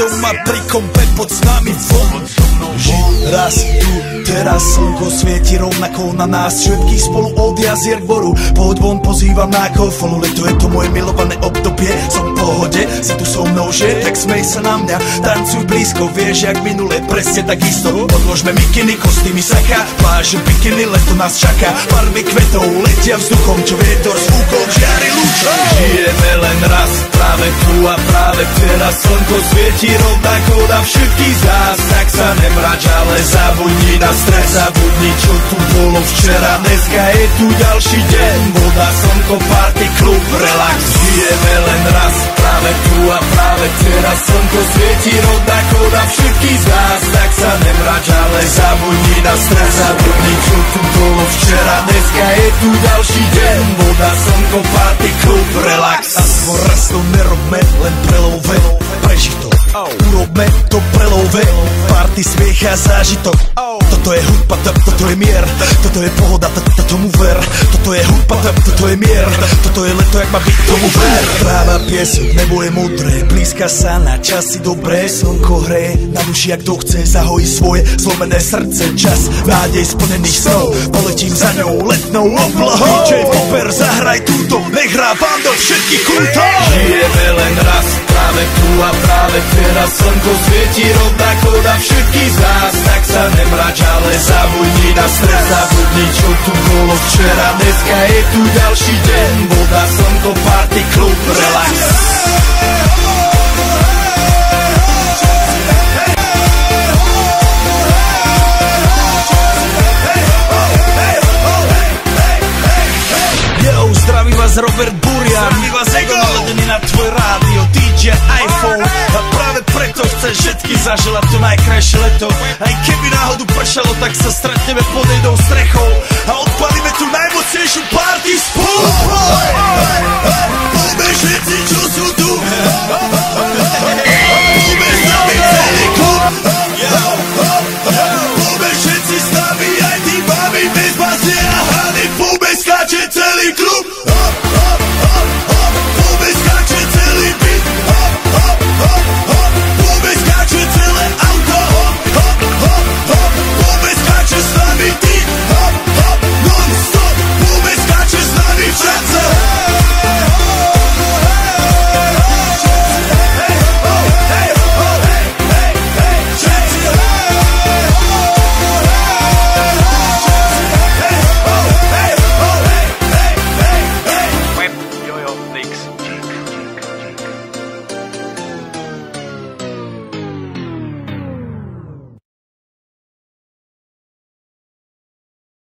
Doma pri kompe pod s nami von. Raz tu, teraz slnko svieti rovnako na nás všetkých spolu od jazier k boru. Pohoď von, pozývam na kofolu. Leto je to moje milované obdobie. Som v pohode, si tu so mnou, že? Tak smej sa na mňa, tancuj blízko. Vieš, jak minule, presne tak isto. Odložme mikiny, kostýmy saka, pláže, bikiny, leto nás čaká. Farby kvetov letia vzduchom, čo vietor s úkom žiari lúčom. Žijeme len raz, práve tu a práve teraz. Slnko svieti rovnako na všetkých z nás. Tak sa nemrač, ale zabudni na stres. Zabudni, čo tu bolo včera. Dneska je tu ďalší deň. Voda, slnko, party, klub, relax. Žijeme len raz, práve tu a práve teraz. Slnko svieti rovnako na všetkých z nás. Tak sa nemrač, ale zabudni na stres. Zabudni, čo tu bolo včera. Dneska je tu ďalší deň. Voda, slnko, party, klub, relax. A svoj raz to nerobme, len prelove. Preži to, urobme to prelove. Party, smiech a zážitok. Toto je hudba, toto je mier. Toto je pohoda, tomu ver. Toto je hudba, toto je mier. Toto je leto, jak má byť, tomu ver. Tráva, piesok, nebo je modré. Blízka sa na časy dobré. Slnko hreje na duši, jak to chce. Zahojí svoje zlomené srdce. Čas nádej splnených snov. Poletím za ňou letnou oblohou. DJ Popper, zahraj túto. Nech hrá vám do všetkých kútov. Žijeme len raz, práve tu a práve teraz. Slnko svieti rovnako na všetkých z nás. Tak sa nemrač, ale zabudni na stres. Zabudni, čo tu bolo včera. Dneska je tu ďalší deň. Voda, slnko, party, klub, relax. Yo, zdraví vás Robert Burian. Zdraví vás Ego naladený na tvoj rádio DJ iPhone. A práve preto chceš všetky zaželať to najkrajšie leto. Aj keby náhodu pršalo, tak sa stretneme pod jednou